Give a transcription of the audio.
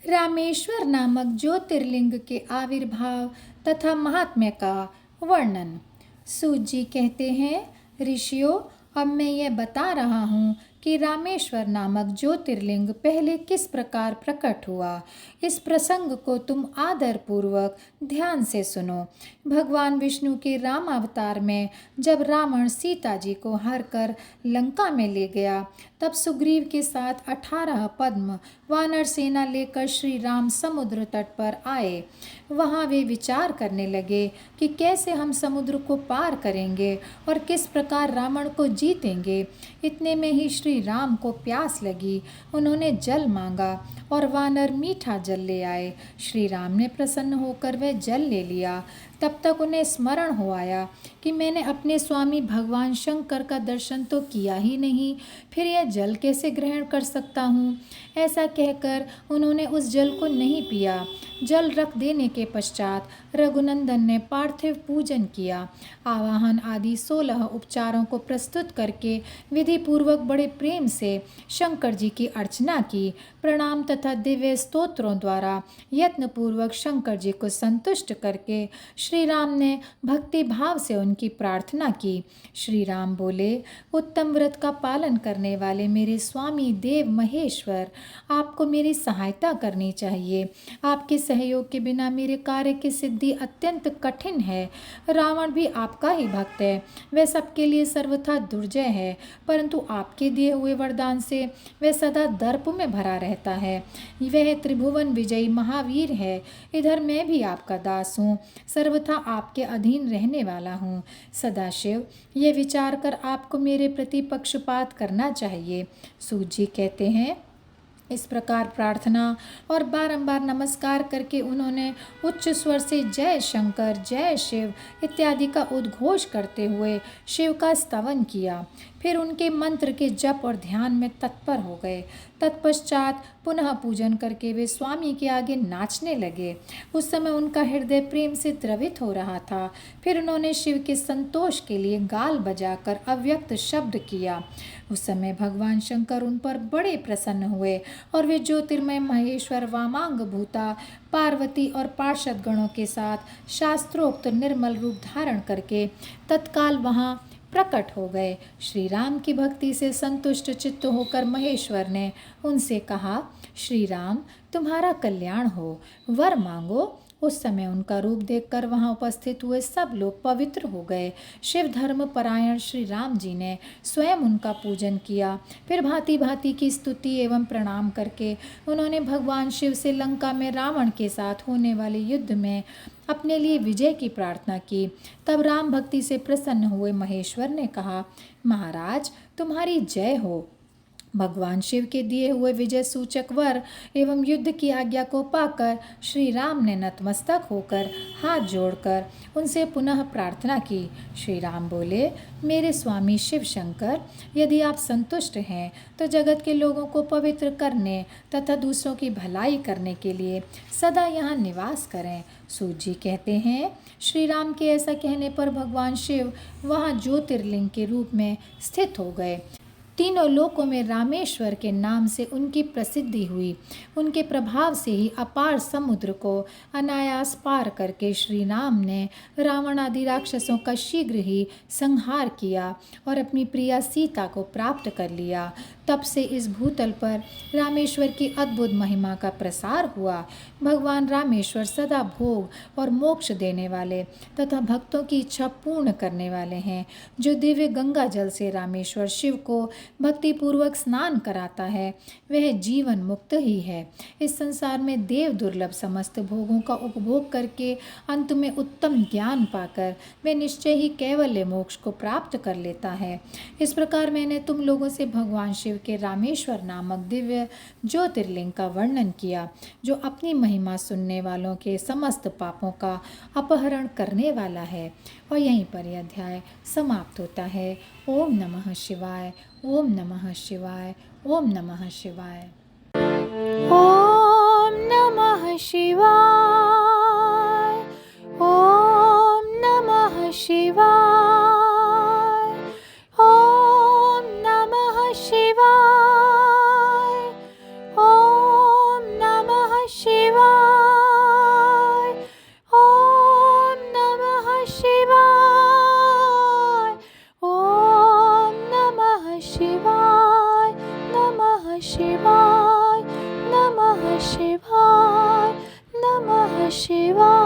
रामेश्वर नामक ज्योतिर्लिंग के आविर्भाव तथा महात्म्य का वर्णन। सूत जी कहते हैं, ऋषियों, अब मैं यह बता रहा हूँ कि रामेश्वर नामक ज्योतिर्लिंग पहले किस प्रकार प्रकट हुआ। इस प्रसंग को तुम आदरपूर्वक ध्यान से सुनो। भगवान विष्णु के राम अवतार में जब रावण सीता जी को हर कर लंका में ले गया, तब सुग्रीव के साथ 18 पद्म वानर सेना लेकर श्री राम समुद्र तट पर आए। वहाँ वे विचार करने लगे कि कैसे हम समुद्र को पार करेंगे और किस प्रकार रावण को जीतेंगे। इतने में ही श्री राम को प्यास लगी। उन्होंने जल मांगा और वानर मीठा जल ले आए। श्री राम ने प्रसन्न होकर वह जल ले लिया। तब तक उन्हें स्मरण हो आया कि मैंने अपने स्वामी भगवान शंकर का दर्शन तो किया ही नहीं, फिर यह जल कैसे ग्रहण कर सकता हूँ। ऐसा कहकर उन्होंने उस जल को नहीं पिया। जल रख देने के पश्चात रघुनंदन ने पार्थिव पूजन किया। आवाहन आदि 16 उपचारों को प्रस्तुत करके विधि पूर्वक बड़े प्रेम से शंकर जी की अर्चना की। प्रणाम तथा दिव्य स्तोत्रों द्वारा यत्न पूर्वक शंकर जी को संतुष्ट करके श्री राम ने भक्ति भाव से उनकी प्रार्थना की। श्री राम बोले, उत्तम व्रत का पालन करने वाले मेरे स्वामी देव महेश्वर, आपको मेरी सहायता करनी चाहिए। आपके सहयोग के बिना मेरे कार्य की सिद्धि अत्यंत कठिन है। रावण भी आपका ही भक्त है, वह सबके लिए सर्वथा दुर्जय है, परंतु आपके दिए हुए वरदान से वह सदा दर्प में भरा रहता है। वह त्रिभुवन विजयी महावीर है। इधर मैं भी आपका दास हूँ, सर्वथा आपके अधीन रहने वाला हूँ। सदाशिव, ये विचार कर आपको मेरे प्रति पक्षपात करना चाहिए। सूत जी कहते हैं, इस प्रकार प्रार्थना और बारंबार नमस्कार करके उन्होंने उच्च स्वर से जय शंकर, जय शिव इत्यादि का उद्घोष करते हुए शिव का स्तवन किया। फिर उनके मंत्र के जप और ध्यान में तत्पर हो गए। तत्पश्चात पुनः पूजन करके वे स्वामी के आगे नाचने लगे। उस समय उनका हृदय प्रेम से द्रवित हो रहा था। फिर उन्होंने शिव के संतोष के लिए गाल बजाकर अव्यक्त शब्द किया। उस समय भगवान शंकर उन पर बड़े प्रसन्न हुए और वे ज्योतिर्मय महेश्वर वामांग भूता पार्वती और पार्षद गणों के साथ शास्त्रोक्त निर्मल रूप धारण करके तत्काल वहाँ प्रकट हो गए। श्री राम की भक्ति से संतुष्ट चित्त होकर महेश्वर ने उनसे कहा, श्री राम, तुम्हारा कल्याण हो, वर मांगो। उस समय उनका रूप देखकर वहां उपस्थित हुए सब लोग पवित्र हो गए। शिव धर्म परायण श्री राम जी ने स्वयं उनका पूजन किया। फिर भांति भांति की स्तुति एवं प्रणाम करके उन्होंने भगवान शिव से लंका में रावण के साथ होने वाले युद्ध में अपने लिए विजय की प्रार्थना की। तब राम भक्ति से प्रसन्न हुए महेश्वर ने कहा, महाराज, तुम्हारी जय हो। भगवान शिव के दिए हुए विजय सूचक वर एवं युद्ध की आज्ञा को पाकर श्री राम ने नतमस्तक होकर हाथ जोड़कर उनसे पुनः प्रार्थना की। श्री राम बोले, मेरे स्वामी शिव शंकर, यदि आप संतुष्ट हैं तो जगत के लोगों को पवित्र करने तथा दूसरों की भलाई करने के लिए सदा यहाँ निवास करें। सूत जी कहते हैं, श्री राम के ऐसा कहने पर भगवान शिव वहाँ ज्योतिर्लिंग के रूप में स्थित हो गए। तीनों लोकों में रामेश्वर के नाम से उनकी प्रसिद्धि हुई। उनके प्रभाव से ही अपार समुद्र को अनायास पार करके श्री राम ने रावण आदि राक्षसों का शीघ्र ही संहार किया और अपनी प्रिया सीता को प्राप्त कर लिया। तब से इस भूतल पर रामेश्वर की अद्भुत महिमा का प्रसार हुआ। भगवान रामेश्वर सदा भोग और मोक्ष देने वाले तथा भक्तों की इच्छा पूर्ण करने वाले हैं। जो दिव्य गंगा जल से रामेश्वर शिव को भक्तिपूर्वक स्नान कराता है, वह जीवन मुक्त ही है। इस संसार में देव दुर्लभ समस्त भोगों का उपभोग करके अंत में उत्तम ज्ञान पाकर वह निश्चय ही कैवल्य मोक्ष को प्राप्त कर लेता है। इस प्रकार मैंने तुम लोगों से भगवान शिव के रामेश्वर नामक दिव्य ज्योतिर्लिंग का वर्णन किया, जो अपनी महिमा सुनने वालों के समस्त पापों का अपहरण करने वाला है। और यहीं पर यह अध्याय समाप्त होता है। ओम नमः शिवाय, ओम नमः शिवाय, ओम नमः शिवाय। ओम नमः शिवाय, ओम नमः शिवाय, ओम नमः शिवाय, ओम नमः शिवाय। शिवाय।